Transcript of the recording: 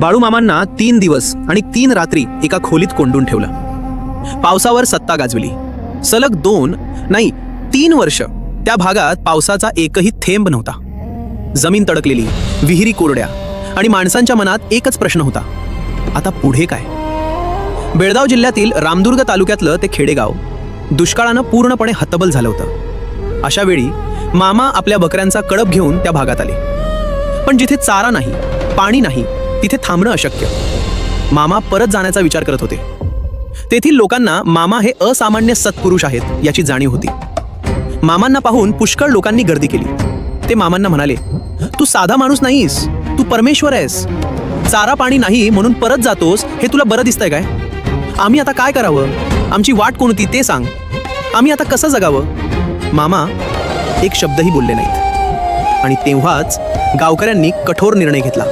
बाळूमामांना 3 दिवस आणि 3 रात्री एका खोलीत कोंडून ठेवलं. पावसावर सत्ता गाजविली. सलग 2 नाही 3 वर्ष त्या भागात पावसाचा एकही थेंब नव्हता. जमीन तडकलेली, विहिरी कोरड्या आणि माणसांच्या मनात एकच प्रश्न होता, आता पुढे काय? बेळगाव जिल्ह्यातील रामदुर्ग तालुक्यातलं ते खेडेगाव दुष्काळानं पूर्णपणे हतबल झालं होतं. अशा वेळी मामा आपल्या बकऱ्यांचा कळप घेऊन त्या भागात आले. पण जिथे चारा नाही, पाणी नाही, तिथे थांबणं अशक्य. मामा परत जाण्याचा विचार करत होते. तेथील लोकांना मामा हे असामान्य सत्पुरुष आहेत याची जाणीव होती. मामांना पाहून पुष्कळ लोकांनी गर्दी केली. ते मामांना म्हणाले, तू साधा माणूस नाहीस, तू परमेश्वर आहेस. चारा पाणी नाही म्हणून परत जातोस हे तुला बरं दिसतंय काय? आम्ही आता काय करावं? आमची वाट कोणती ते सांग. आम्ही आता कसं जगावं? मामा एक शब्दही बोलले नाहीत. आणि तेव्हाच गावकऱ्यांनी कठोर निर्णय घेतला.